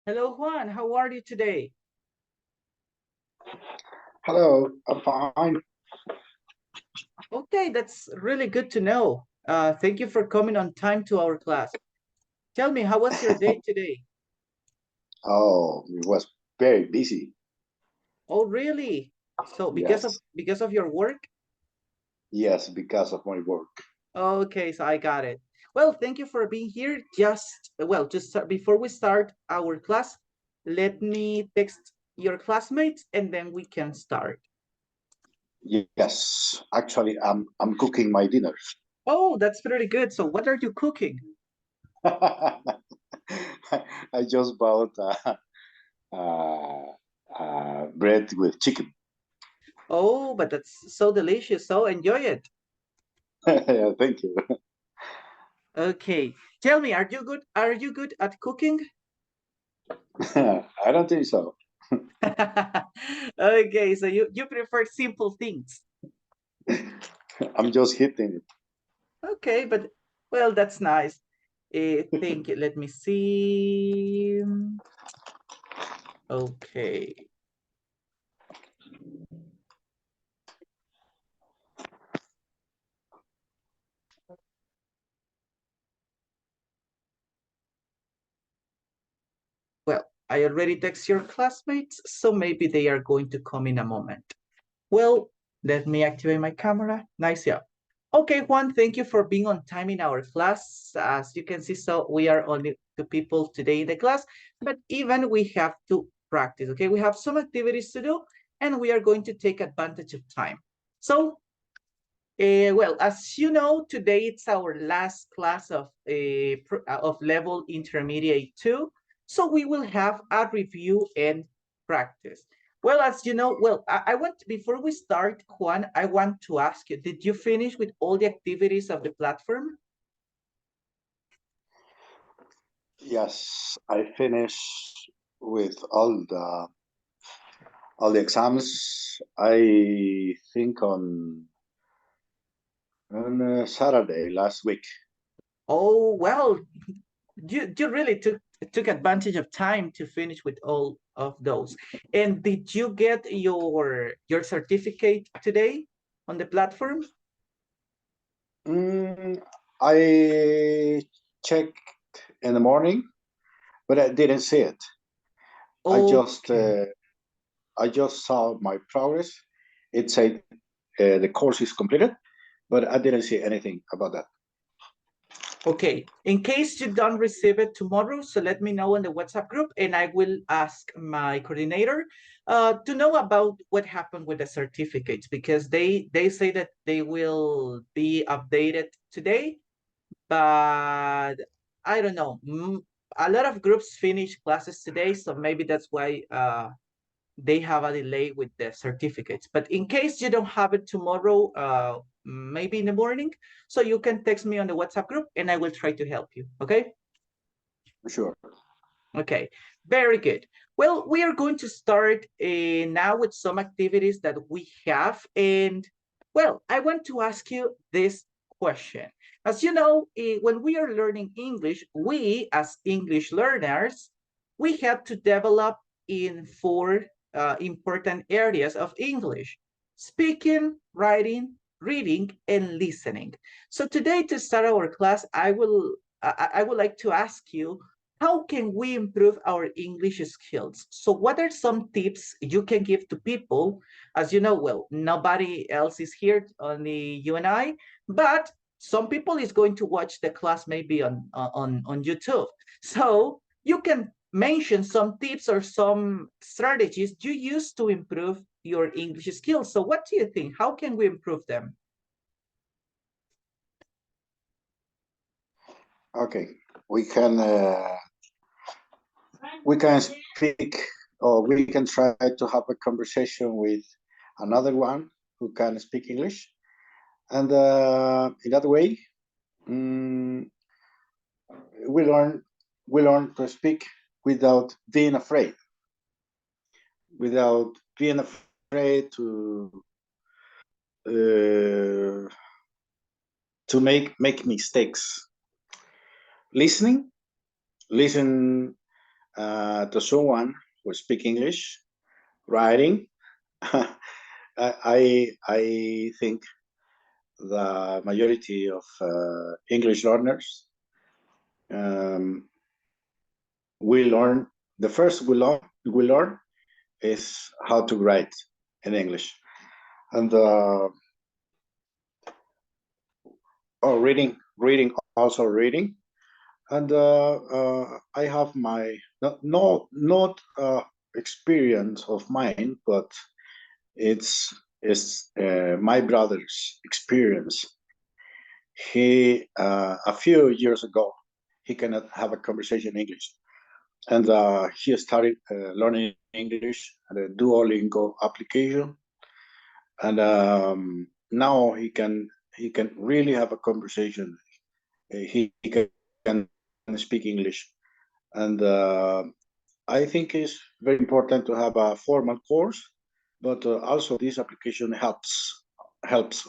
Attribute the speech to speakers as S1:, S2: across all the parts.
S1: Hello, Juan. How are you today?
S2: Hello, I'm fine.
S1: Okay, that's really good to know. Thank you for coming on time to our class. Tell me, how was your day today?
S2: Oh, it was very busy.
S1: Oh, really? So
S2: Yes,
S1: because of your work?
S2: yes, because of my work.
S1: Okay, so I got it. Well, thank you for being here. Just before we start our class, let me text your classmates and then we can start.
S2: Yes, actually, I'm cooking my dinner.
S1: Oh, that's pretty good. So what are you cooking?
S2: I just bought bread with chicken.
S1: Oh, but that's so delicious. So enjoy it.
S2: Yeah, thank you.
S1: Okay. Tell me, are you good? Are you good at cooking?
S2: I don't think so.
S1: Okay, so you prefer simple things.
S2: I'm just hitting it.
S1: Okay, but well, that's nice. Think let me see. Okay. Well, I already text your classmates, so maybe they are going to come in a moment. Well, let me activate my camera. Nice job. Okay, Juan, thank you for being on time in our class. As you can see, so we are only two people today in the class, but even we have to practice, okay? We have some activities to do, and we are going to take advantage of time. So, well, as you know, today it's our last class of level intermediate 2. So we will have a review and practice. Well, as you know, well, I want, before we start, Juan, I want to ask you, did you finish with all the activities of the platform?
S2: Yes, I finished with all the exams. I think on Saturday last week.
S1: Oh, well, you really took advantage of time to finish with all of those. And did you get your certificate today on the platform?
S2: Mm, I checked in the morning, but I didn't see it. I just
S1: Okay.
S2: uh, I just saw my progress. It said the course is completed, but I didn't see anything about that.
S1: Okay. In case you don't receive it tomorrow, so let me know in the WhatsApp group and I will ask my coordinator to know about what happened with the certificates because they say that they will be updated today, but I don't know. A lot of groups finish classes today, so maybe that's why they have a delay with the certificates. But in case you don't have it tomorrow, maybe in the morning, so you can text me on the WhatsApp group and I will try to help you. Okay?
S2: Sure.
S1: Okay, very good. Well, we are going to start now with some activities that we have. And well, I want to ask you this question. As you know, when we are learning English, we as English learners, we have to develop in four important areas of English: speaking, writing, reading, and listening. So today, to start our class, I would like to ask you, how can we improve our English skills? So what are some tips you can give to people? As you know, well, nobody else is here, only you and I, but some people is going to watch the class maybe on YouTube. So you can mention some tips or some strategies you use to improve your English skills. So what do you think? How can we improve them?
S2: Okay. We can uh, we can speak, or we can try to have a conversation with another one who can speak English, and in that way, mm, we learn to speak without being afraid, uh, to make mistakes. Listening, listen to someone who speak English, writing. I think the majority of English learners we learn the first we learn is how to write in English, and reading also reading, and I have my not experience of mine, but it's my brother's experience. He a few years ago he cannot have a conversation in English, and he started learning English and a Duolingo application, and now he can really have a conversation. He can speak English, and I think it's very important to have a formal course, but also this application helps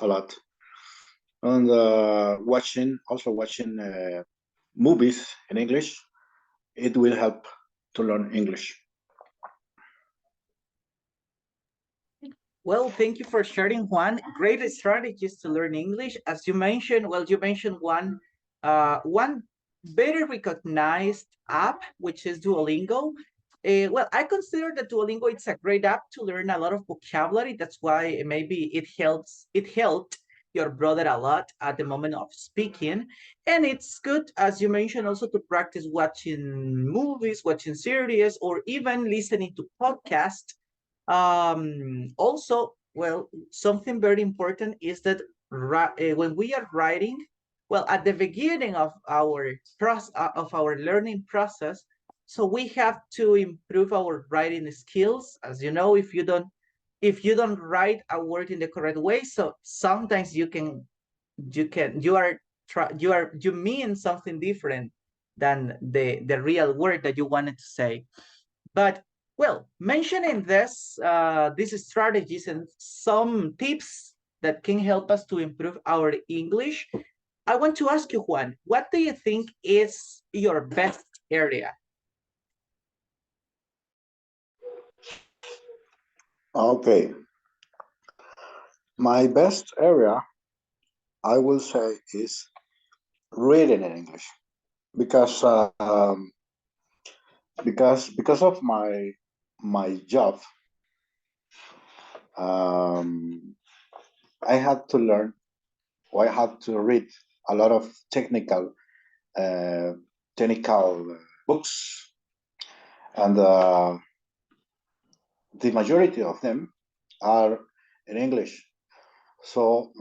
S2: a lot. And watching movies in English, it will help to learn English.
S1: Well, thank you for sharing, Juan. Great strategies to learn English. As you mentioned, well, you mentioned one very recognized app, which is Duolingo. Well, I consider that Duolingo it's a great app to learn a lot of vocabulary. That's why maybe it helped your brother a lot at the moment of speaking. And it's good, as you mentioned, also to practice watching movies, watching series, or even listening to podcasts. Also, well, something very important is that when we are writing, well, at the beginning of our learning process, so we have to improve our writing skills. As you know, if you don't write a word in the correct way, so sometimes you mean something different than the real word that you wanted to say. But well, mentioning these strategies and some tips that can help us to improve our English, I want to ask you, Juan, what do you think is your best area?
S2: Okay, my best area, I will say, is reading in English because because of my job, um, I had to learn, or I had to read a lot of uh, technical books, and the majority of them are in English. So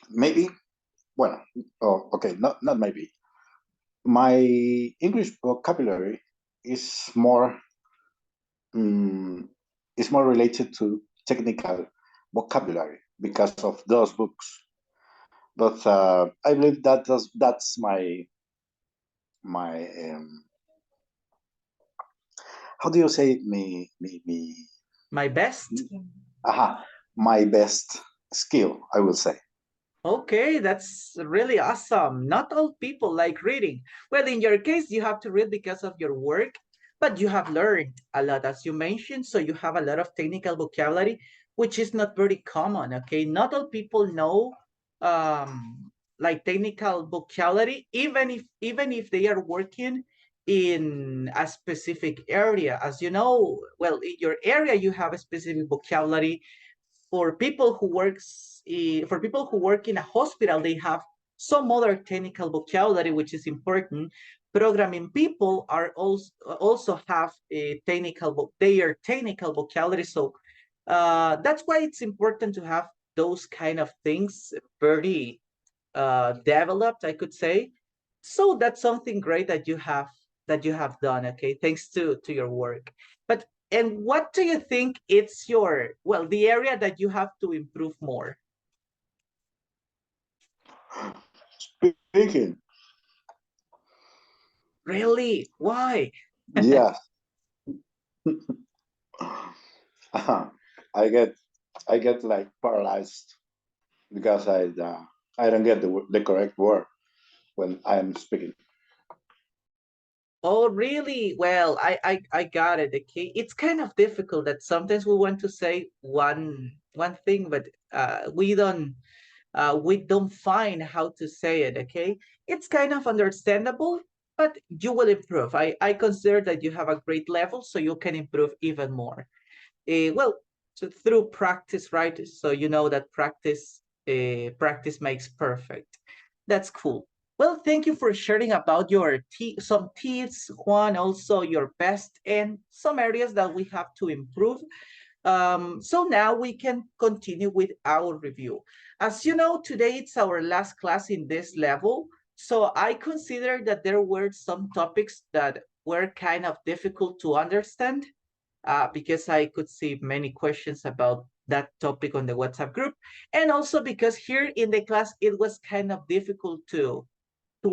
S2: maybe, well, oh, okay, not maybe. My English vocabulary is more um, related to technical vocabulary because of those books. But I believe that's my how do you say me
S1: My best?
S2: aha, my best skill, I will say.
S1: Okay, that's really awesome. Not all people like reading. Well, in your case, you have to read because of your work, but you have learned a lot, as you mentioned, so you have a lot of technical vocabulary, which is not very common, okay? Not all people know like technical vocabulary, even if they are working in a specific area. As you know, well, in your area, you have a specific vocabulary for people who work in a hospital, they have some other technical vocabulary which is important. Programming people are also have a their technical vocabulary, so that's why it's important to have those kind of things very developed, I could say. So that's something great that you have done. Okay, thanks to your work. But and what do you think it's the area that you have to improve more?
S2: Speaking,
S1: Really? Why?
S2: yes, I get like paralyzed because I don't get the correct word when I am speaking.
S1: Oh, really? Well, I got it. Okay, it's kind of difficult that sometimes we want to say one thing, but we don't find how to say it. Okay, it's kind of understandable, but you will improve. I consider that you have a great level, so you can improve even more. Well, so through practice, right? So you know that practice makes perfect. That's cool. Well, thank you for sharing about your some tips, Juan, also your best and some areas that we have to improve. So now we can continue with our review. As you know, today it's our last class in this level. So I consider that there were some topics that were kind of difficult to understand because I could see many questions about that topic on the WhatsApp group. And also because here in the class, it was kind of difficult to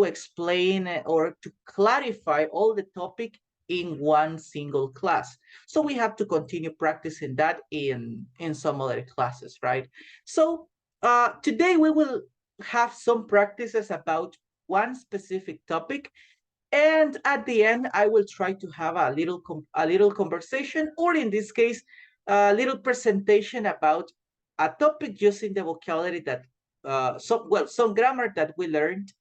S1: explain or to clarify all the topic in one single class. So we have to continue practicing that in some other classes, right? So today we will have some practices about one specific topic, and at the end, I will try to have a little conversation, or in this case, a little presentation about a topic using the vocabulary that some grammar that we learned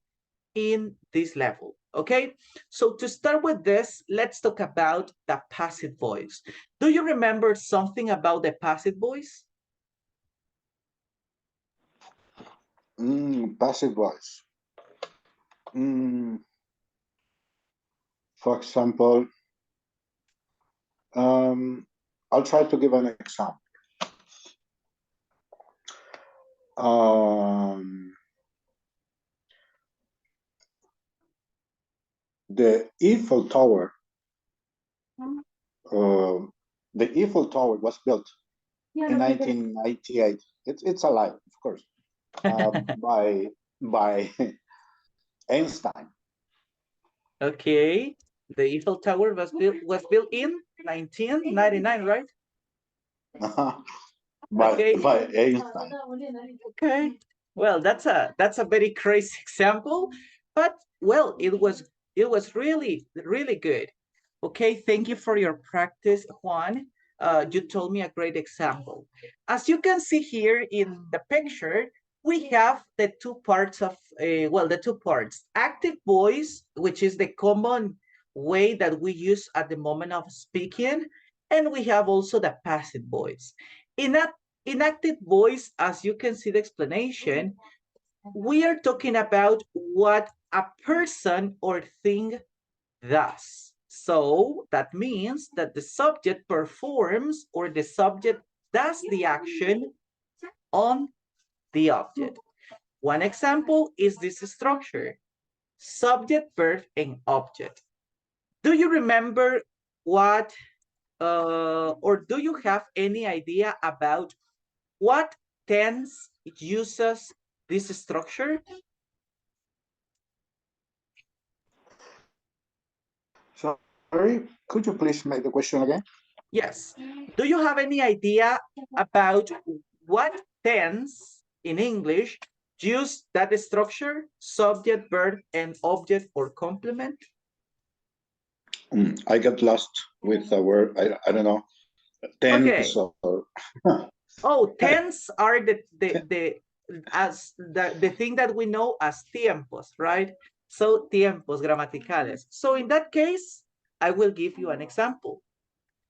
S1: in this level. Okay, so to start with this, let's talk about the passive voice. Do you remember something about the passive voice?
S2: Passive voice. For example, I'll try to give an example. The Eiffel Tower. The Eiffel Tower was built in 1998. It's a lie, of course, by Einstein.
S1: Okay, the Eiffel Tower was built in 1999, right? Okay.
S2: By Einstein.
S1: Okay. Well, that's a very crazy example, but well, it was really good. Okay, thank you for your practice, Juan. You told me a great example. As you can see here in the picture, we have the two parts of the two parts: active voice, which is the common way that we use at the moment of speaking, and we have also the passive voice. In that inactive voice, as you can see the explanation, we are talking about what a person or thing does. So that means that the subject performs or the subject does the action on the object. One example is this structure: subject, verb, and object. Do you remember what or do you have any idea about what tense uses this structure?
S2: Sorry, could you please make the question again?
S1: Yes. Do you have any idea about what tense in English use that structure: subject, verb, and object or complement?
S2: I got lost with the word. I don't know. Tense
S1: Okay.
S2: or
S1: Oh, tense are the thing that we know as tiempos, right? So tiempos gramaticales. So in that case, I will give you an example.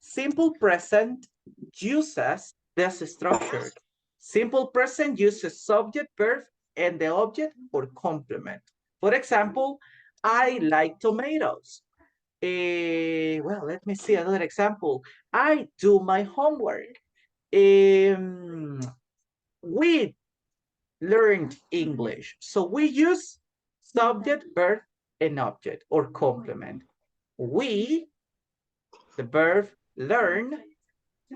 S1: Simple present uses this structure. Simple present uses subject, verb, and the object or complement. For example, I like tomatoes. Well, let me see another example. I do my homework. We learned English. So we use subject, verb, and object or complement. We, the verb, learn,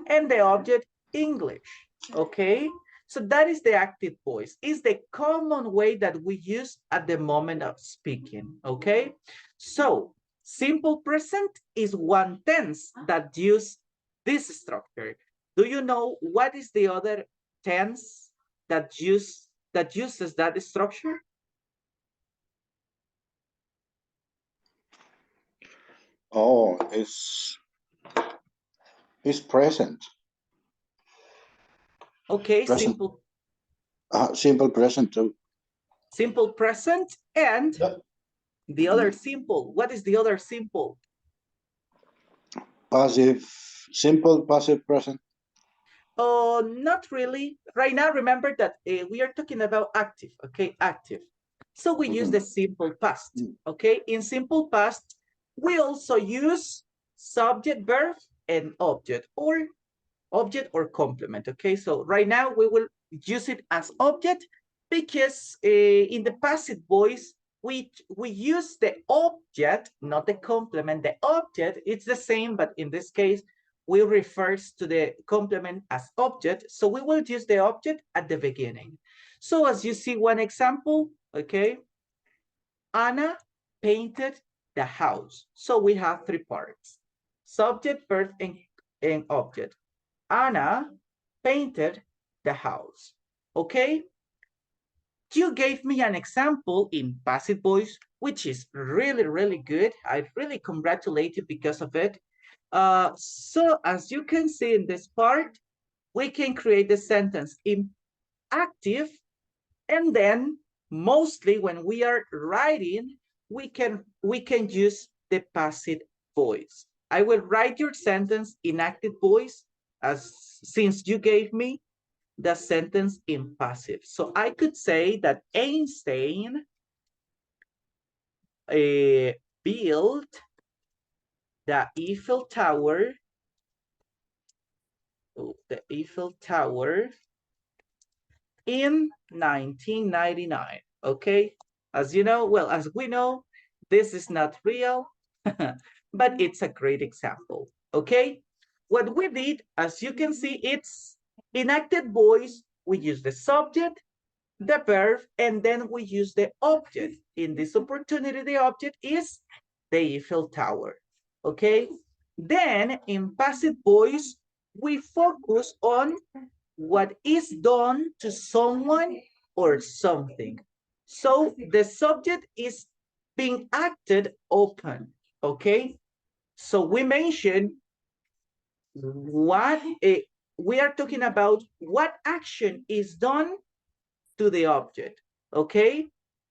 S1: and the object, English. Okay? So that is the active voice. It's the common way that we use at the moment of speaking. Okay? So simple present is one tense that use this structure. Do you know what is the other tense that uses that structure?
S2: Oh, it's present.
S1: Okay,
S2: Present.
S1: simple
S2: Simple present too.
S1: simple present and
S2: Yep.
S1: the other simple. What is the other simple?
S2: Passive, simple passive present.
S1: Oh, not really. Right now, remember that we are talking about active, okay? Active. So we use the simple past, okay? In simple past, we also use subject, verb, and object or complement, okay? So right now we will use it as object because in the passive voice, we use the object, not the complement. The object, it's the same, but in this case, we refers to the complement as object. So we will use the object at the beginning. So as you see one example, okay, Anna painted the house. So we have three parts, subject, verb, and object. Anna painted the house. Okay? You gave me an example in passive voice, which is really, really good. I really congratulate you because of it. So as you can see in this part, we can create the sentence in active, and then mostly when we are writing, we can use the passive voice. I will write your sentence in active voice as since you gave me the sentence in passive. So I could say that Einstein built the Eiffel Tower, in 1999. Okay, as you know, well, as we know, this is not real, but it's a great example. Okay, what we did, as you can see, it's enacted voice. We use the subject, the verb, and then we use the object. In this opportunity, the object is the Eiffel Tower. Okay, then in passive voice, we focus on what is done to someone or something. So the subject is being acted upon, okay? So we mentioned what we are talking about what action is done to the object, okay?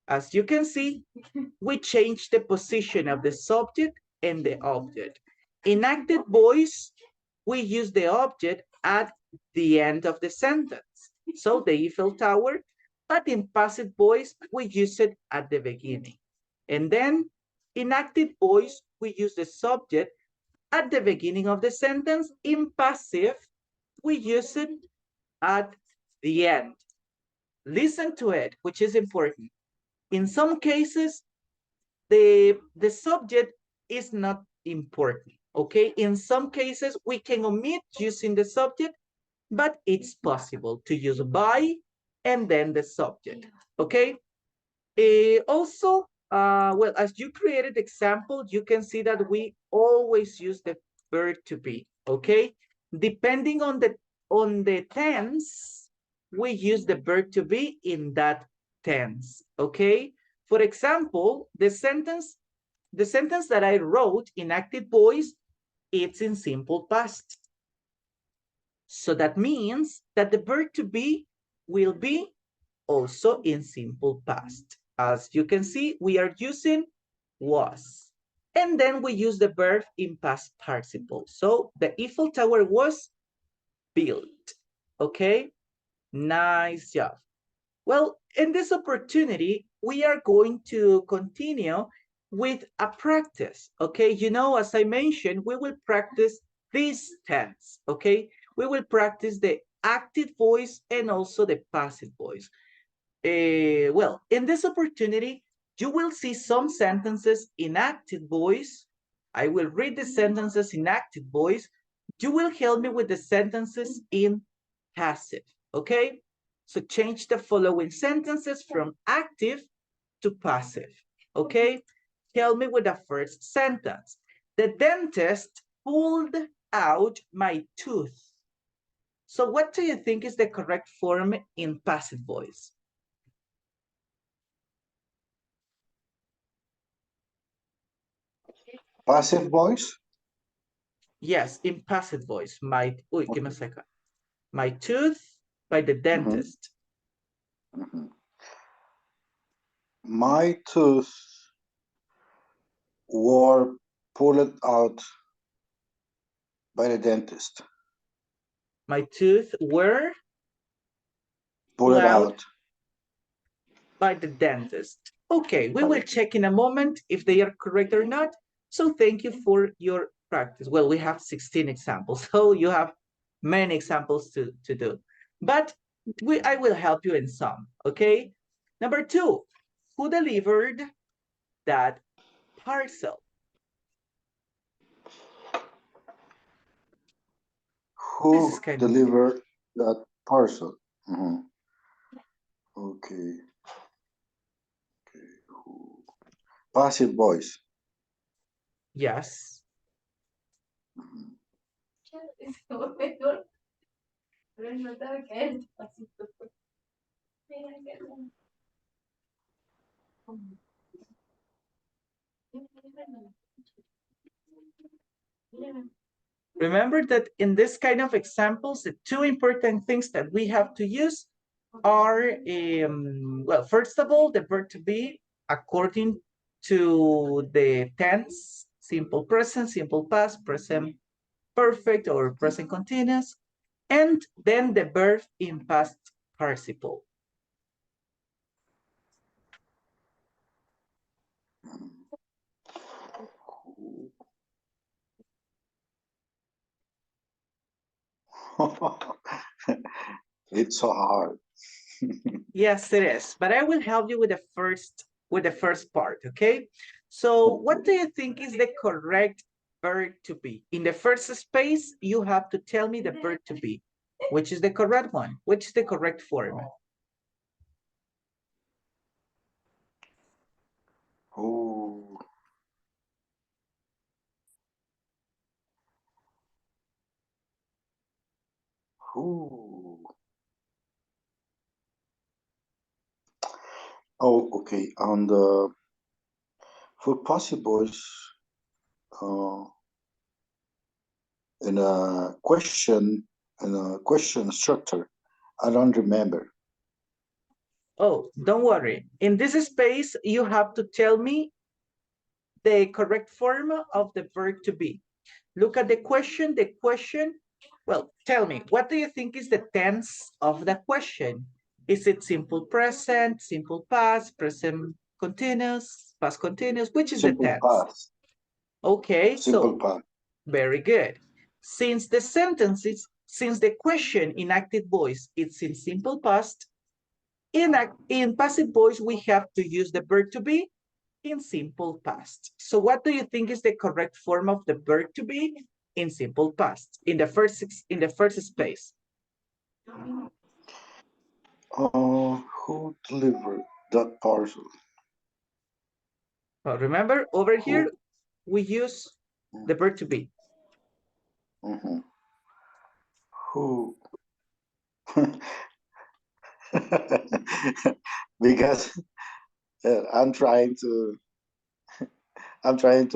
S1: As you can see, we change the position of the subject and the object. In active voice, we use the object at the end of the sentence. So the Eiffel Tower, but in passive voice, we use it at the beginning. And then in active voice, we use the subject at the beginning of the sentence. In passive, we use it at the end. Listen to it, which is important. In some cases, the subject is not important, okay? In some cases, we can omit using the subject, but it's possible to use by and then the subject, okay? Also, well, as you created example, you can see that we always use the verb to be, okay? Depending on the tense, we use the verb to be in that tense, okay? For example, the sentence that I wrote in active voice, it's in simple past. So that means that the verb to be will be also in simple past. As you can see, we are using was. And then we use the verb in past participle. So the Eiffel Tower was built. Okay, nice job. Well, in this opportunity, we are going to continue with a practice, okay? You know, as I mentioned, we will practice these tense, okay? We will practice the active voice and also the passive voice. Well, in this opportunity, you will see some sentences in active voice. I will read the sentences in active voice. You will help me with the sentences in passive, okay? So change the following sentences from active to passive, okay? Help me with the first sentence. The dentist pulled out my tooth. So what do you think is the correct form in passive voice?
S2: Passive voice?
S1: Yes, in passive voice. Give me a second. My tooth by the
S2: Mm-hmm.
S1: dentist.
S2: Mm-hmm. My tooth were pulled out by the dentist.
S1: My tooth were
S2: Pull
S1: pulled
S2: it
S1: out
S2: out.
S1: by the dentist. Okay, we will check in a moment if they are correct or not. So thank you for your practice. Well, we have 16 examples, so you have many examples to do. But I will help you in some, okay? Number 2, who delivered that parcel?
S2: Who delivered that parcel? Mm-hmm. Okay. Okay. Who? Passive voice.
S1: Yes.
S2: Mm-hmm.
S1: Remember that in this kind of examples, the two important things that we have to use are, well, first of all, the verb to be according to the tense, simple present, simple past, present perfect, or present continuous, and then the verb in past participle.
S2: It's so hard.
S1: Yes, it is, but I will help you with the first part, okay? So what do you think is the correct verb to be? In the first space, you have to tell me the verb to be, which is the correct one, which is the correct form.
S2: Oh. Ooh. Oh, okay. And for possibles, uh, in a question structure, I don't remember.
S1: Oh, don't worry. In this space, you have to tell me the correct form of the verb to be. Look at the question. Well, tell me, what do you think is the tense of the question? Is it simple present, simple past, present continuous, past continuous? Which is the
S2: Simple
S1: tense?
S2: past.
S1: Okay,
S2: Simple
S1: so
S2: past.
S1: very good. Since the question in active voice is in simple past, in passive voice, we have to use the verb to be in simple past. So what do you think is the correct form of the verb to be in simple past in the first space?
S2: Who delivered that parcel?
S1: Well, remember over here
S2: Who?
S1: we use the verb to be.
S2: Mm-hmm. Who? Because I'm trying to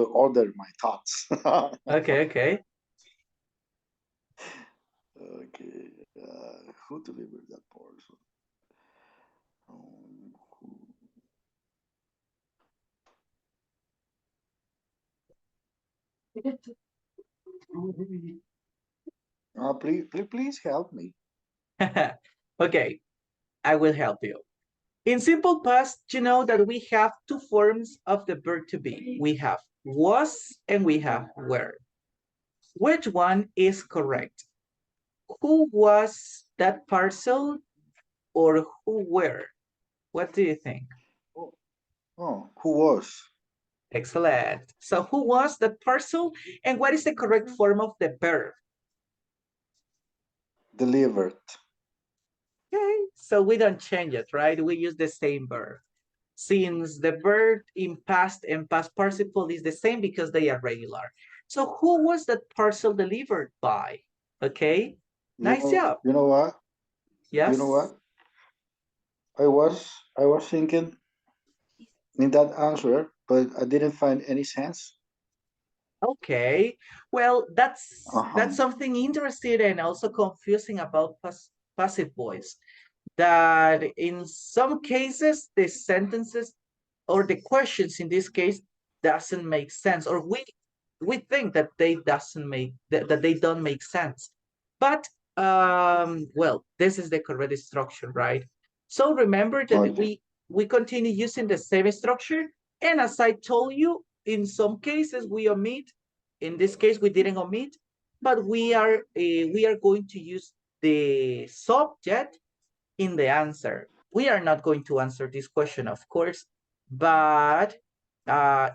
S2: order my thoughts.
S1: Okay.
S2: Okay. Who delivered that parcel? Who? Please help me.
S1: Okay, I will help you. In simple past, you know that we have two forms of the verb to be. We have was and we have were. Which one is correct? Who was that parcel or who were? What do you think?
S2: Oh, who was
S1: Excellent. So who was that parcel and what is the correct form of the verb?
S2: delivered?
S1: Okay, so we don't change it, right? We use the same verb. Since the verb in past and past participle is the same because they are regular. So who was that parcel delivered by? Okay, nice job.
S2: You know what? You know
S1: Yes.
S2: what? I was thinking in that answer, but I didn't find any sense.
S1: Okay. Well, that's
S2: Uh-huh.
S1: something interesting and also confusing about passive voice. That in some cases the sentences or the questions in this case doesn't make sense, or we think that they doesn't make that they don't make sense. But well, this is the correct structure, right? So remember that
S2: Okay.
S1: we continue using the same structure, and as I told you, in some cases we omit. In this case, we didn't omit, but we are going to use the subject in the answer. We are not going to answer this question, of course, but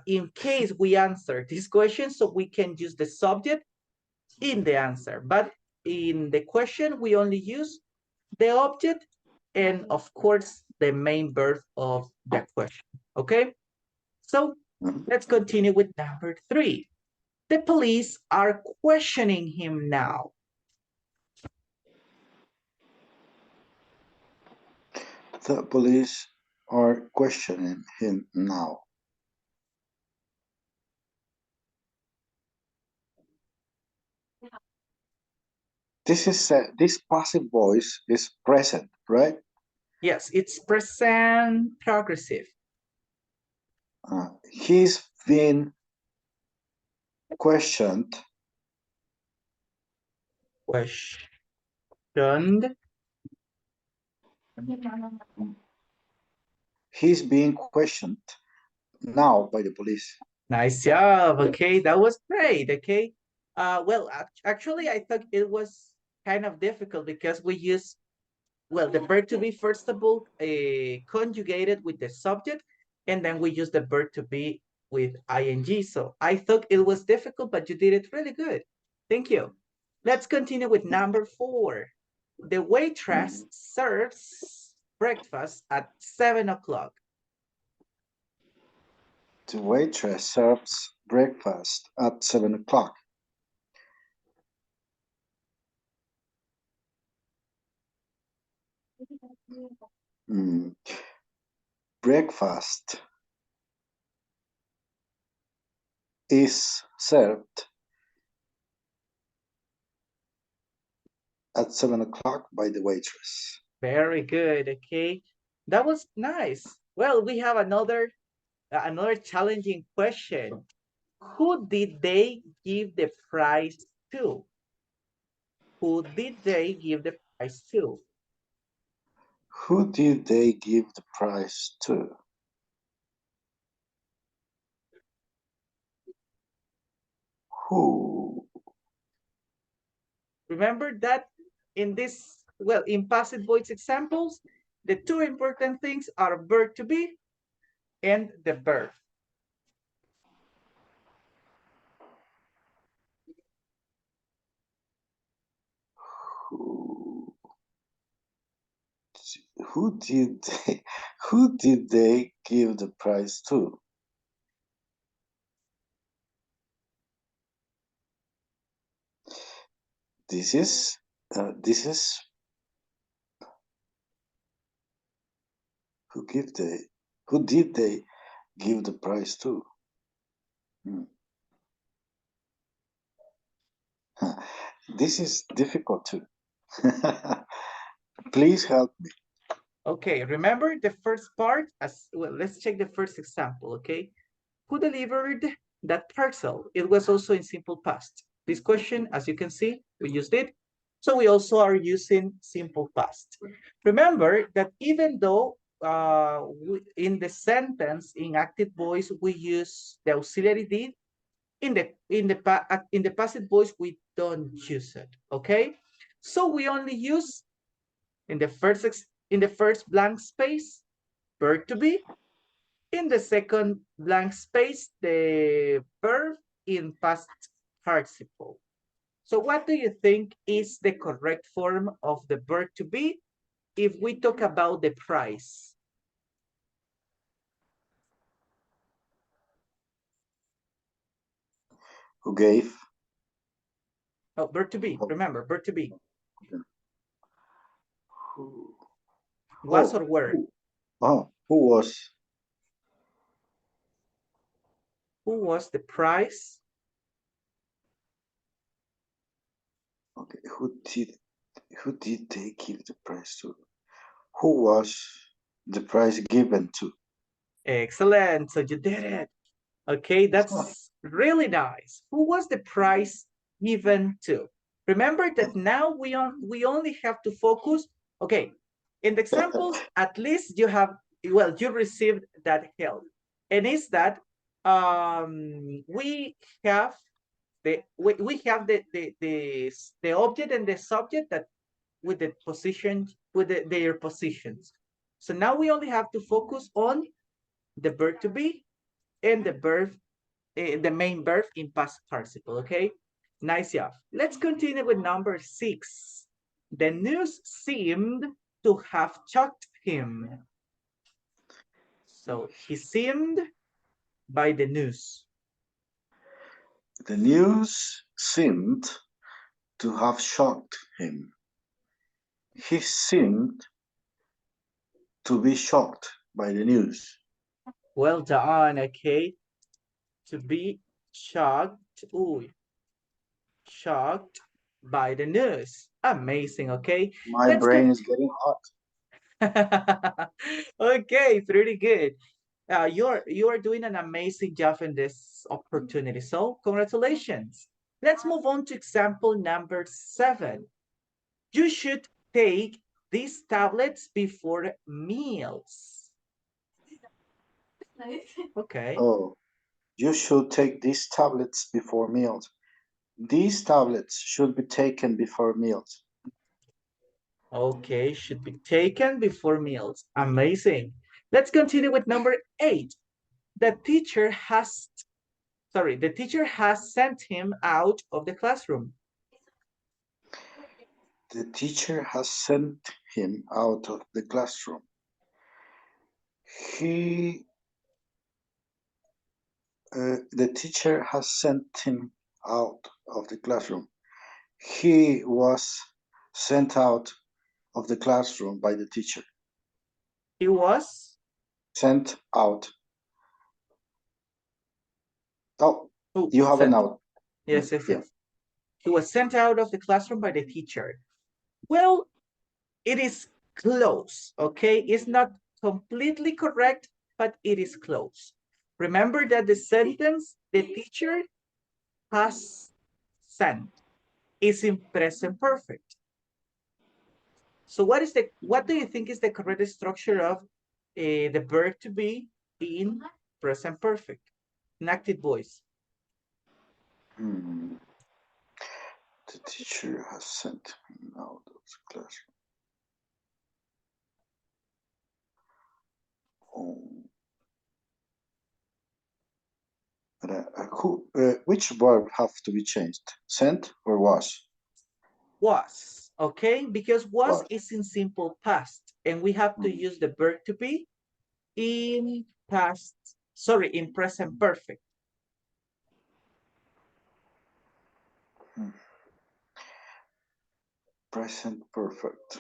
S1: in case we answer this question, so we can use the subject in the answer. But in the question, we only use the object and, of course, the main verb of the question. Okay? So
S2: Mhm.
S1: let's continue with number 3. The police are questioning him now.
S2: The police are questioning him now. This passive voice is present, right?
S1: Yes, it's present progressive.
S2: He's been questioned.
S1: Questioned.
S2: He's being questioned now by the police.
S1: Nice job. Okay, that was great. Okay. Well, actually, I thought it was kind of difficult because we use, well, the verb to be, first of all, conjugated with the subject, and then we use the verb to be with ing. So I thought it was difficult, but you did it really good. Thank you. Let's continue with number 4. The waitress
S2: Mhm.
S1: serves breakfast at 7 o'clock.
S2: The waitress serves breakfast at 7 o'clock. Mm, Breakfast is served at 7 o'clock by the waitress.
S1: Very good. Okay, that was nice. Well, we have another challenging question. Who did they give the prize to? Who did they give the prize to?
S2: Who did they give the prize to? Who?
S1: Remember that in this, well, in passive voice examples, the two important things are verb to be and the verb.
S2: Who? Who did they? Who did they give the prize to? This is. This is. Who give they? Who did they give the prize to? Hmm. This is difficult too. Please help me.
S1: Okay, remember the first part as well. Let's check the first example, okay? Who delivered that parcel? It was also in simple past. This question, as you can see, we used it. So we also are using simple past. Remember that even though in the sentence in active voice we use the auxiliary did, in the passive voice we don't use it. Okay, so we only use in the first blank space verb to be, in the second blank space, the verb in past participle. So what do you think is the correct form of the verb to be if we talk about the price?
S2: Who gave?
S1: Oh, verb to be.
S2: Oh,
S1: Remember, verb to be.
S2: who?
S1: Was
S2: Oh,
S1: or were?
S2: who? Oh, who was?
S1: Who was the price
S2: Okay, who did they give the prize to? Who was the prize given to?
S1: Excellent. So you did it. Okay, that's really nice. Who was the prize given to? Remember that now we only have to focus. Okay, in the examples, at least you have, well, you received that help. And is that we have we have the object and the subject that with the position with their positions. So now we only have to focus on the verb to be and the verb, the main verb in past participle. Okay, nice job. Let's continue with number 6. The news seemed to have shocked him. So he seemed by the news.
S2: The news seemed to have shocked him. He seemed to be shocked by the news.
S1: Well done. Okay, to be shocked. Ooh, shocked by the news. Amazing. Okay,
S2: My
S1: let's
S2: brain
S1: go.
S2: is getting hot.
S1: Okay, pretty good. You are doing an amazing job in this opportunity. So congratulations. Let's move on to example number 7. You should take these tablets before meals. Okay.
S2: Oh, you should take these tablets before meals. These tablets should be taken before meals.
S1: Okay, should be taken before meals. Amazing. Let's continue with number 8. The teacher has, the teacher has sent him out of the classroom.
S2: The teacher has sent him out of the classroom. The teacher has sent him out of the classroom. He was sent out of the classroom by the teacher.
S1: He was
S2: Sent out. Oh,
S1: oh,
S2: you have a
S1: sent.
S2: note.
S1: Yes, yes,
S2: Yeah.
S1: yes. He was sent out of the classroom by the teacher. Well, it is close, okay? It's not completely correct, but it is close. Remember that the sentence, the teacher has sent, is in present perfect. So what do you think is the correct structure of the verb to be in present perfect, in active voice?
S2: The teacher has sent him out of the classroom. Which verb have to be changed? Sent or was?
S1: Was, okay? Because was is in simple past, and we have to use the verb to be in past, in present perfect.
S2: Present perfect.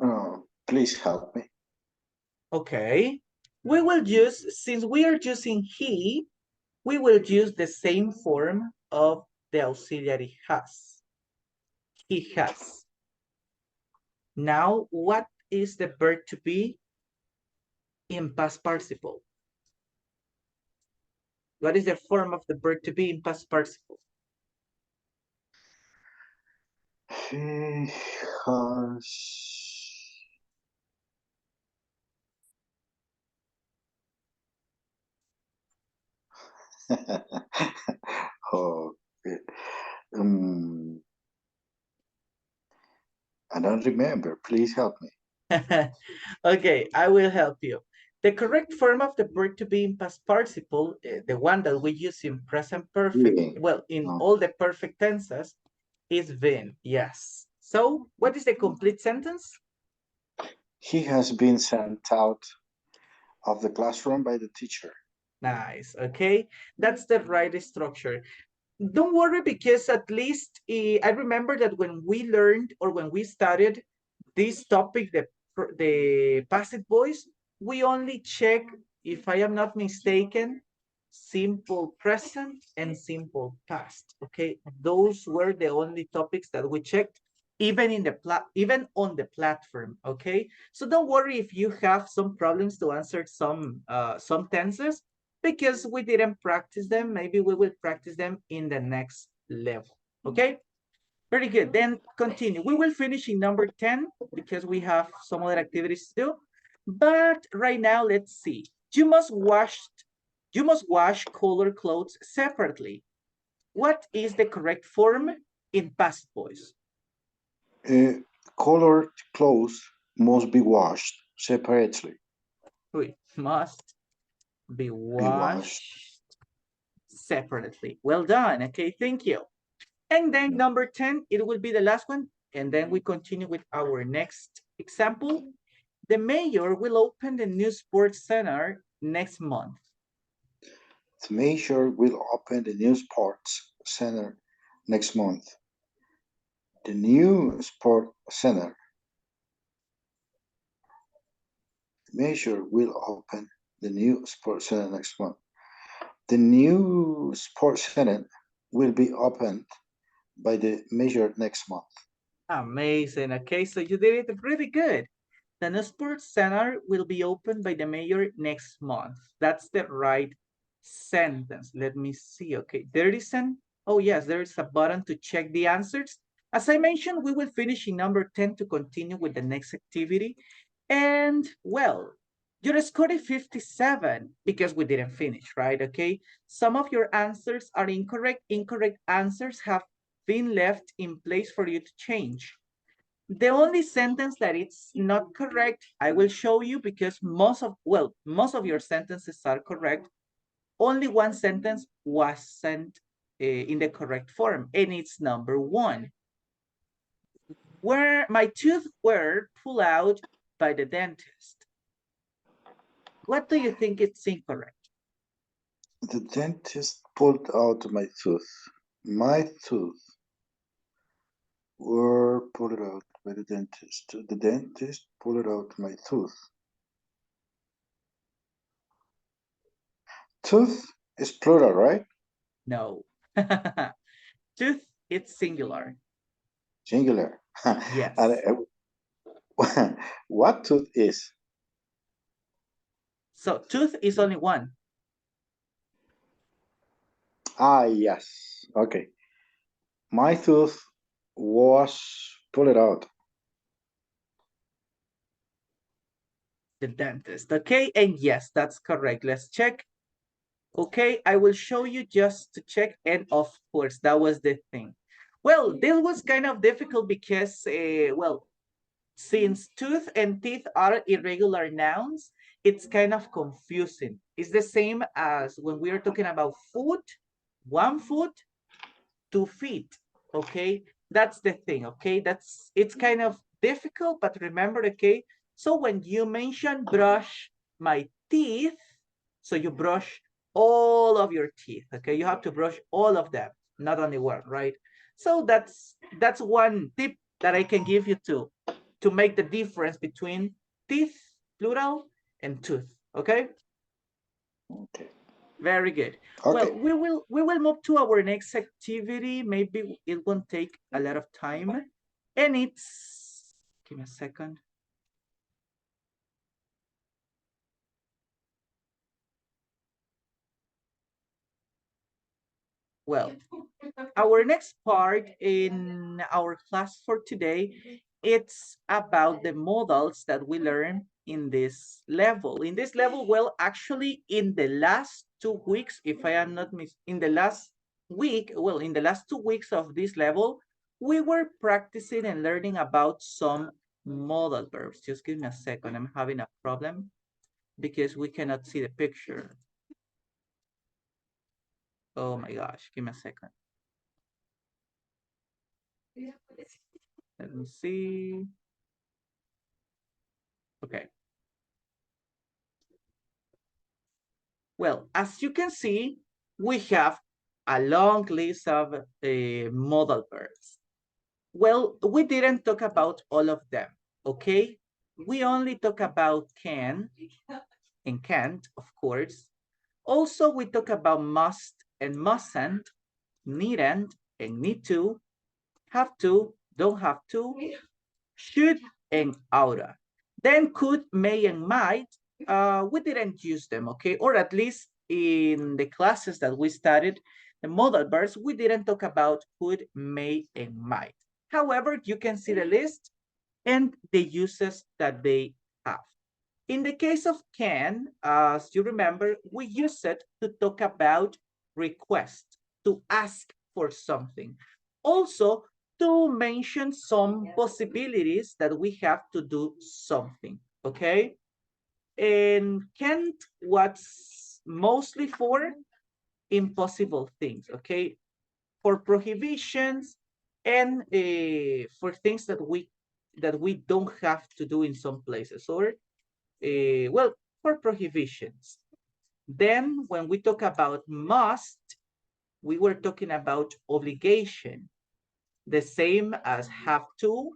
S2: Oh, please help me.
S1: Okay. We will use, since we are using he, we will use the same form of the auxiliary has. He has. Now, what is the verb to be in past participle? What is the form of the verb to be in past participle?
S2: He has. Oh, I don't remember. Please help me.
S1: Okay, I will help you. The correct form of the verb to be in past participle, the one that we use in present perfect, well, in all the perfect tenses, is been, yes. So what is the complete sentence?
S2: He has been sent out of the classroom by the teacher.
S1: Nice, okay? That's the right structure. Don't worry, because at least I remember that when we learned or when we studied this topic, the passive voice, we only check, if I am not mistaken, simple present and simple past. Okay, those were the only topics that we checked, even in the even on the platform. Okay, so don't worry if you have some problems to answer some tenses, because we didn't practice them. Maybe we will practice them in the next level. Okay, very good. Then continue. We will finish in number 10 because we have some other activities to do. But right now, let's see. You must wash color clothes separately. What is the correct form in past voice?
S2: Colored clothes must be washed separately.
S1: We must be
S2: Be washed.
S1: washed separately. Well done. Okay, thank you. And then number 10, it will be the last one. And then we continue with our next example. The mayor will open the new sports center next month.
S2: The mayor will open the new sports center next month. The new sports center. The mayor will open the new sports center next month. The new sports center will be opened by the mayor next month.
S1: Amazing. Okay, so you did it really good. The new sports center will be opened by the mayor next month. That's the right sentence. Let me see. Okay, there isn't. Oh, yes, there is a button to check the answers. As I mentioned, we will finish in number 10 to continue with the next activity. And well, your score is 57 because we didn't finish, right? Okay, some of your answers are incorrect. Incorrect answers have been left in place for you to change. The only sentence that it's not correct, I will show you, because most of your sentences are correct. Only one sentence wasn't in the correct form, and it's number 1. Where my tooth were pulled out by the dentist. What do you think it's incorrect?
S2: The dentist pulled out my tooth. My tooth were pulled out by the dentist. The dentist pulled out my tooth. Tooth is plural, right?
S1: No. Tooth, it's singular.
S2: Singular.
S1: Yes.
S2: And what tooth is?
S1: So tooth is only one.
S2: Ah, yes. Okay. My tooth was pulled out.
S1: The dentist. Okay, and yes, that's correct. Let's check. Okay, I will show you just to check, and of course, that was the thing. Well, this was kind of difficult because, well, since tooth and teeth are irregular nouns, it's kind of confusing. It's the same as when we are talking about foot, 1 foot, 2 feet. Okay, that's the thing. Okay, it's kind of difficult, but remember, okay, so when you mention brush my teeth, so you brush all of your teeth. Okay, you have to brush all of them, not only one, right? So that's one tip that I can give you to make the difference between teeth, plural, and tooth. Okay.
S2: Okay.
S1: Very good.
S2: Okay.
S1: Well, we will move to our next activity. Maybe it won't take a lot of time. And it's, give me a second. Well, our next part in our class for today, it's about the modals that we learn in this level. In this level, well, actually, in the last 2 weeks, if I am not in the last week, well, in the last 2 weeks of this level, we were practicing and learning about some modal verbs. Just give me a second. I'm having a problem because we cannot see the picture. Oh my gosh, give me a second. Let me see. Okay. Well, as you can see, we have a long list of modal verbs. Well, we didn't talk about all of them. okay? We only talk about can and can't, of course. Also, we talk about must and mustn't, needn't and need to, have to, don't have to, should and oughta. Then could, may, and might, we didn't use them, okay? Or at least in the classes that we studied, the modal verbs, we didn't talk about could, may, and might. However, you can see the list and the uses that they have. In the case of can, as you remember, we use it to talk about request, to ask for something. Also, to mention some possibilities that we have to do something, okay? And can't, what's mostly for impossible things, okay? For prohibitions and for things that we don't have to do in some places, or well, for prohibitions. Then when we talk about must, we were talking about obligation, the same as have to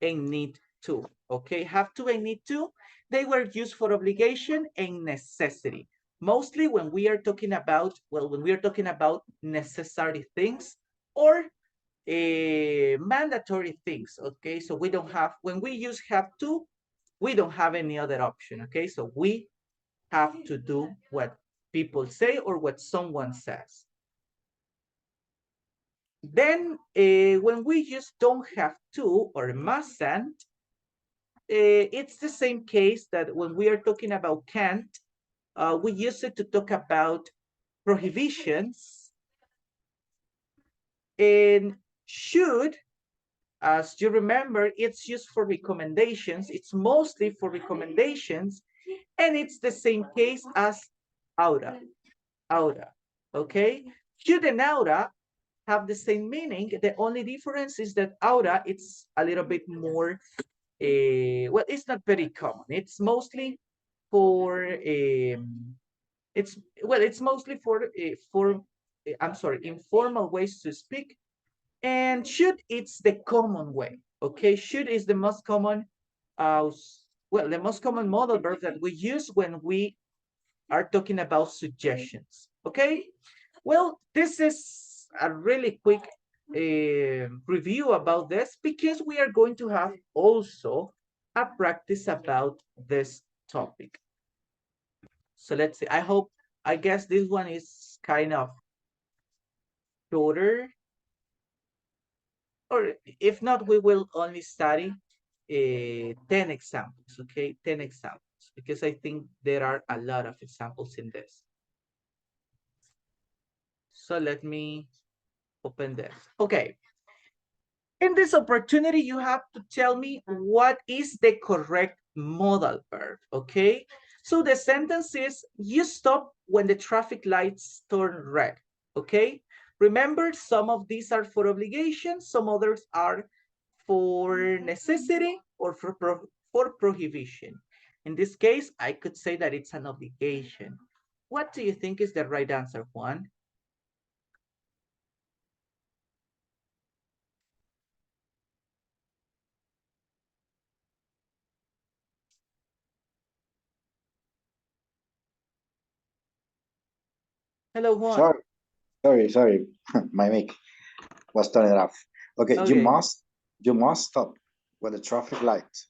S1: and need to, okay? Have to and need to, they were used for obligation and necessity. Mostly when we are talking about, well, when we are talking about necessary things or mandatory things, okay? So we don't have, when we use have to, we don't have any other option, okay? So we have to do what people say or what someone says. Then when we use don't have to or mustn't, it's the same case that when we are talking about can't, we use it to talk about prohibitions. And should, as you remember, it's used for recommendations. It's mostly for recommendations. And it's the same case as oughta, oughta, okay? Should and oughta have the same meaning. The only difference is that oughta, it's a little bit more, well, it's not very common. It's mostly for, it's mostly for, I'm sorry, informal ways to speak. And should, it's the common way, okay? Should is the most common, well, the most common modal verb that we use when we are talking about suggestions, okay? Well, this is a really quick review about this because we are going to have also a practice about this topic. So let's see, I guess this one is kind of shorter, or if not, we will only study 10 examples, okay? 10 examples, because I think there are a lot of examples in this. So let me open this. Okay. In this opportunity, you have to tell me what is the correct modal verb, okay? So the sentence is, you stop when the traffic lights turn red, okay? Remember, some of these are for obligation, some others are for necessity or for prohibition. In this case, I could say that it's an obligation. What do you think is the right answer, Juan? Hello, Juan.
S2: Sorry. My mic was turned off. Okay,
S1: Okay.
S2: you must stop when the traffic lights.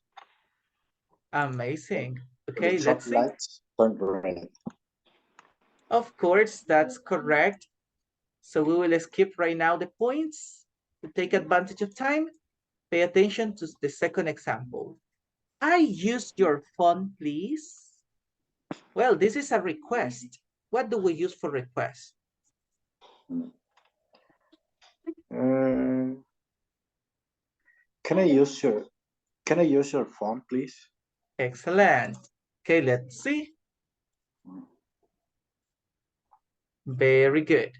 S1: Amazing.
S2: When the
S1: Okay, let's
S2: traffic
S1: see.
S2: lights turn red.
S1: Of course, that's correct. So we will skip right now the points to take advantage of time. Pay attention to the second example. I use your phone, please. Well, this is a request. What do we use for request?
S2: Uh, can I use your phone, please?
S1: Excellent. Okay, let's see. Very good.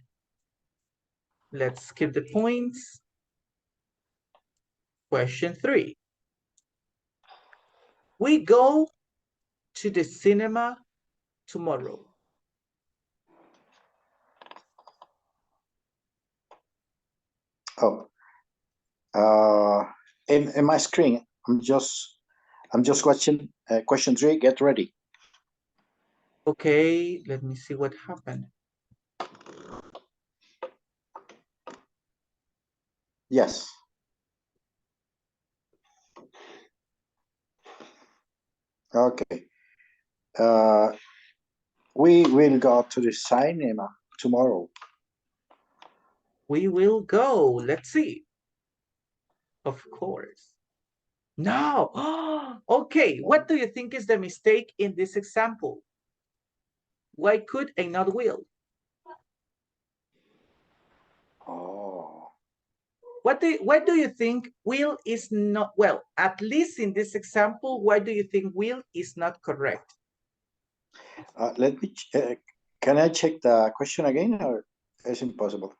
S1: Let's skip the points. Question 3. We go to the cinema tomorrow.
S2: Oh, in my screen, I'm just I'm just watching question 3. Get ready.
S1: Okay, let me see what happened.
S2: Yes. Okay. We will go to the cinema tomorrow.
S1: We will go. Let's see. Of course. No. Okay, what do you think is the mistake in this example? Why could and not will?
S2: Oh.
S1: Why do you think will is not, well, at least in this example, why do you think will is not correct?
S2: Let me, can I check the question again, or it's impossible?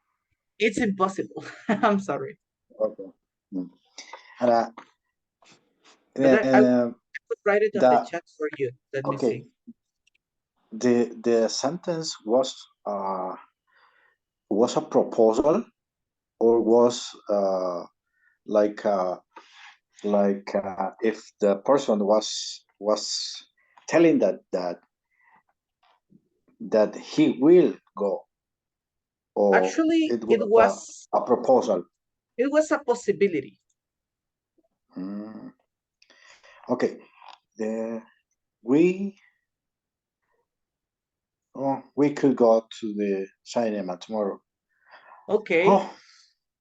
S1: It's impossible. I'm sorry.
S2: Okay. And,
S1: But I could write it on the chat for you. Let me
S2: okay.
S1: see.
S2: The sentence was a proposal, or was like if the person was telling that he will go, or
S1: Actually,
S2: it was a proposal.
S1: It was a possibility.
S2: Okay. We could go to the cinema tomorrow.
S1: Okay.
S2: Oh.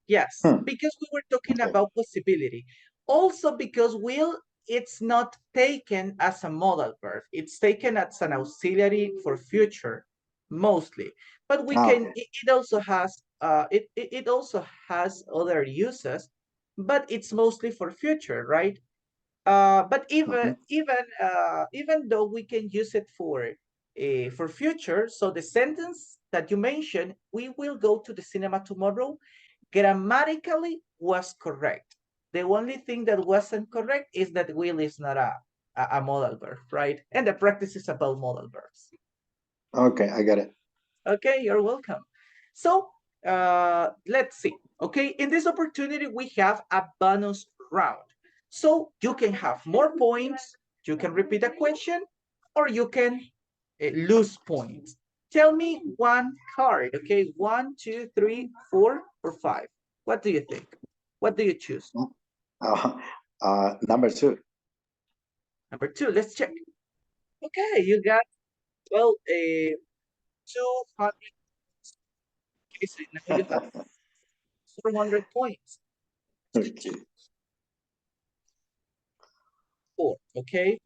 S1: Yes, because we were talking about possibility. Also because will, it's not taken as a modal verb. It's taken as an auxiliary for future, mostly. But we can, it also has, it also has other uses, but it's mostly for future, right? But even though we can use it for future, so the sentence that you mentioned, we will go to the cinema tomorrow, grammatically was correct. The only thing that wasn't correct is that will is not a modal verb, right? And the practice is about modal verbs.
S2: Okay, I got it.
S1: Okay, you're welcome. So let's see. Okay, in this opportunity, we have a bonus round. So you can have more points, you can repeat a question, or you can lose points. Tell me one card, okay? 1, 2, 3, 4, or 5. What do you think? What do you choose?
S2: Number 2.
S1: Number 2, let's check. Okay, you got, well, 200. Okay, so now you have 400 points.
S2: Okay.
S1: 4, okay?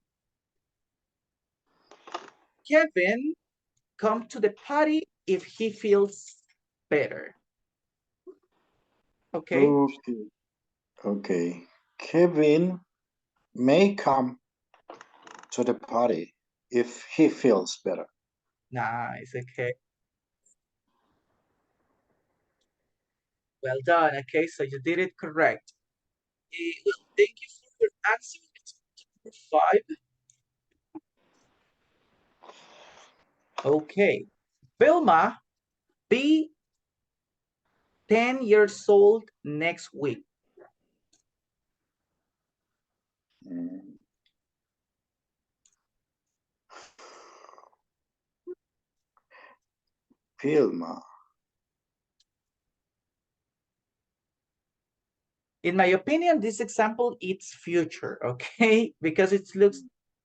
S1: Kevin come to the party if he feels better. Okay?
S2: Okay. Okay. Kevin may come to the party if he feels better.
S1: Nice, okay. Well done, okay, so you did it correct. Well, thank you for your answer. Let's go to number 5. Okay. Vilma, be 10 years old next week.
S2: Vilma.
S1: In my opinion, this example, it's future, okay? Because it looks,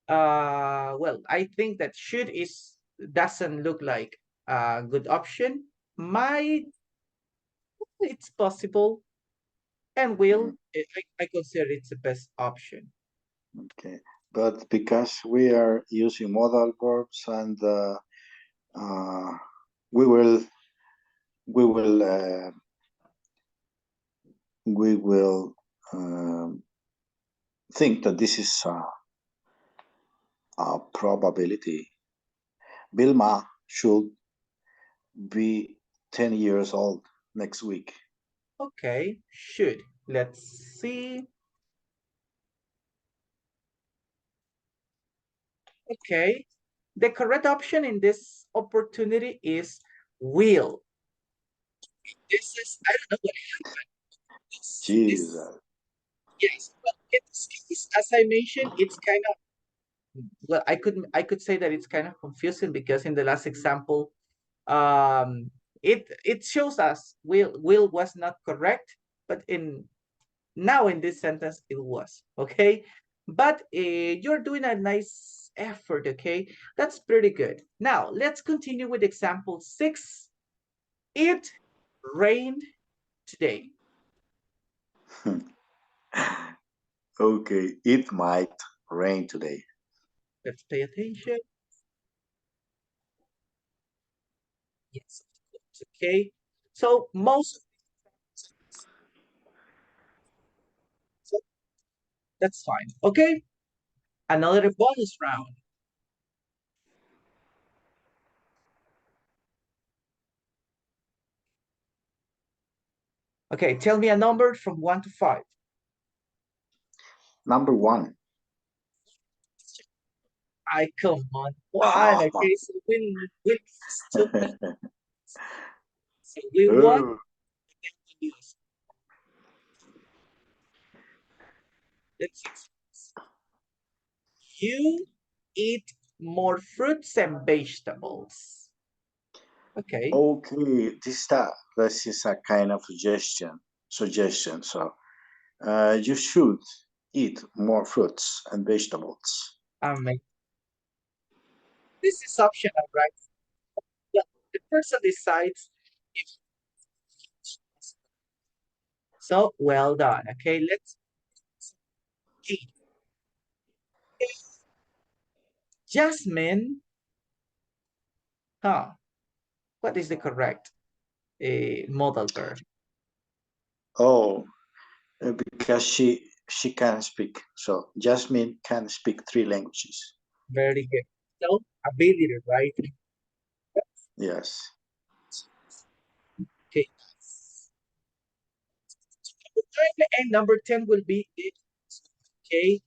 S1: well, I think that should doesn't look like a good option. It's possible, and will, I consider it's the best option.
S2: Okay, but because we are using modal verbs, and we will think that this is a probability. Vilma should be 10 years old next week.
S1: Okay, should. Let's see. Okay, the correct option in this opportunity is will. This is, I don't know what happened.
S2: Jesus.
S1: Yes, well, in this case, as I mentioned, it's kind of, well, I could say that it's kind of confusing because in the last example, it shows us will was not correct, but now in this sentence it was, okay. But you're doing a nice effort, okay. That's pretty good. Now let's continue with example 6. It rained today.
S2: Okay, it might rain today.
S1: Let's pay attention. Yes, okay. So most, so that's fine, okay. Another bonus round. Okay, tell me a number from 1 to 5.
S2: Number 1.
S1: I come on one.
S2: Oh,
S1: Okay, so we still, so we won.
S2: oh,
S1: We lose. Let's see. You eat more fruits and vegetables. Okay,
S2: okay, this is a kind of suggestion. So, you should eat more fruits and vegetables.
S1: um, this is optional, right? Yeah, the person decides if. So well done. Okay, let's see. Jasmine, huh? What is the correct modal verb?
S2: Oh, because she can speak. So Jasmine can speak 3 languages.
S1: Very good. So ability, right?
S2: Yes.
S1: Okay. And number 10 will be it. Okay.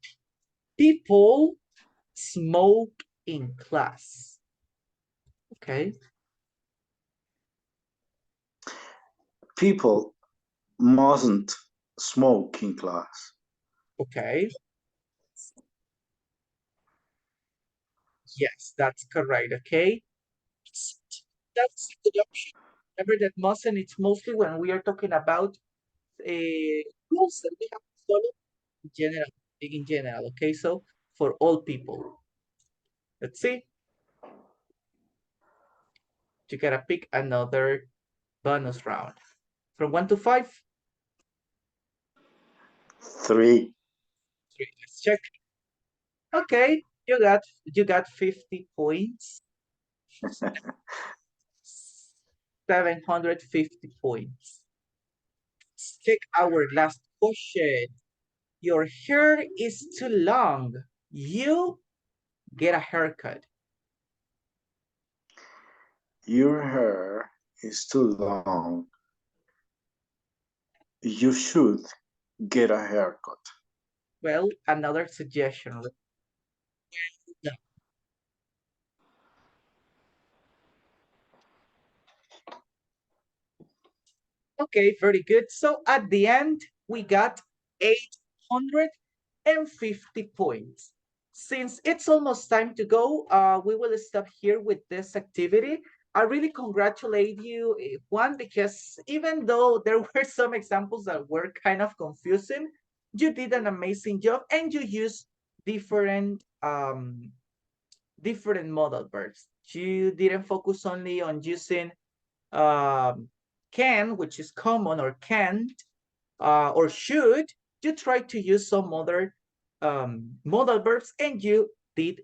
S1: People smoke in class. Okay.
S2: People mustn't smoke in class.
S1: Okay. Yes, that's correct. Okay. That's a good option. Remember that mustn't, it's mostly when we are talking about rules that we have to follow in general, in general. Okay. So for all people. Let's see. You gotta pick another bonus round. From 1 to 5.
S2: 3.
S1: 3. Let's check. Okay, you got 50 points. 750 points. Let's check our last question. Your hair is too long. You get a haircut.
S2: Your hair is too long. You should get a haircut.
S1: Well, another suggestion. Okay, very good. So at the end, we got 850 points. Since it's almost time to go, we will stop here with this activity. I really congratulate you, Juan, because even though there were some examples that were kind of confusing, you did an amazing job and you used different different modal verbs. You didn't focus only on using um, can, which is common, or can't, or should. You try to use some other modal verbs and you did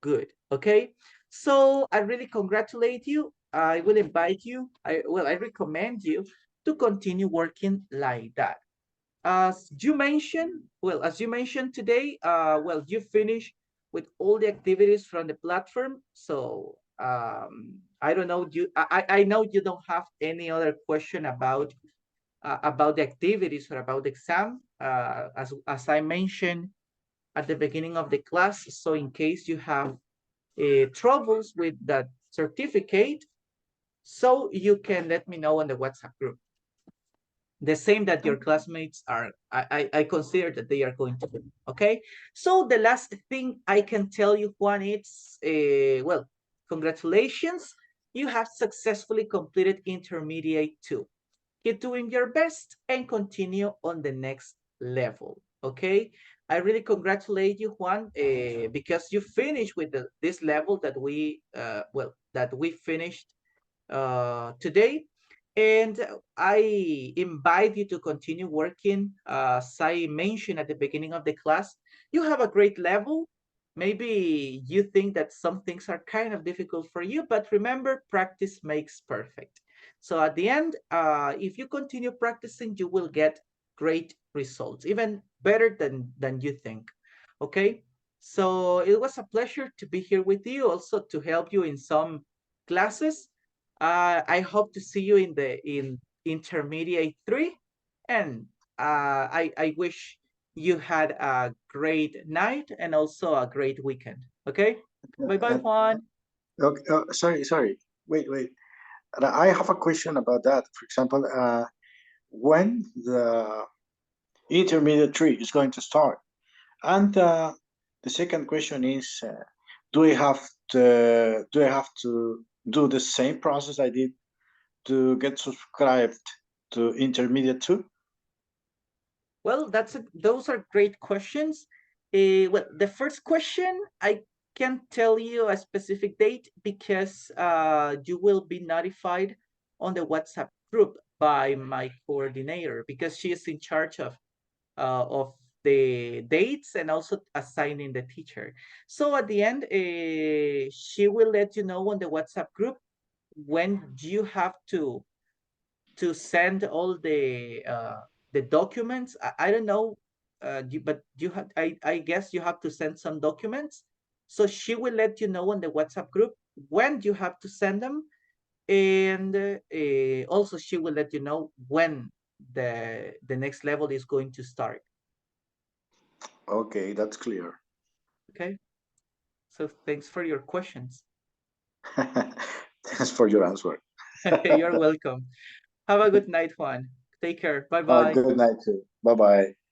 S1: good, okay? So I really congratulate you. I will invite you, I recommend you to continue working like that. As you mentioned today, well, you finish with all the activities from the platform. So I don't know, I know you don't have any other question about the activities or about the exam, as I mentioned at the beginning of the class. So in case you have troubles with that certificate, so you can let me know on the WhatsApp group. the same that your classmates are. I consider that they are going to do. Okay. So the last thing I can tell you, Juan, it's well, congratulations. You have successfully completed intermediate 2. Keep doing your best and continue on the next level. Okay. I really congratulate you, Juan, because you finished with this level that we finished today. And I invite you to continue working. As I mentioned at the beginning of the class, you have a great level. Maybe you think that some things are kind of difficult for you, but remember, practice makes perfect. So at the end, if you continue practicing, you will get great results, even better than you think. Okay? So it was a pleasure to be here with you, also to help you in some classes. I hope to see you in intermediate 3, and I wish you had a great night and also a great weekend. Okay, bye bye,
S2: Uh,
S1: Juan.
S2: okay, sorry. Wait. I have a question about that. For example, when the intermediate tree is going to start, and the second question is, do I have to do the same process I did to get subscribed to intermediate two?
S1: Well, those are great questions. Well, the first question, I can't tell you a specific date because you will be notified on the WhatsApp group by my coordinator because she is in charge of the dates and also assigning the teacher. So at the end, she will let you know on the WhatsApp group when you have to send all the documents. I don't know, but you have. I guess you have to send some documents. So she will let you know on the WhatsApp group when you have to send them, and also she will let you know when the next level is going to start.
S2: Okay, that's clear.
S1: Okay. So thanks for your questions.
S2: Thanks for your answer.
S1: You're welcome. Have a good night, Juan. Take care. Bye
S2: Have a
S1: bye.
S2: good night too. Bye bye.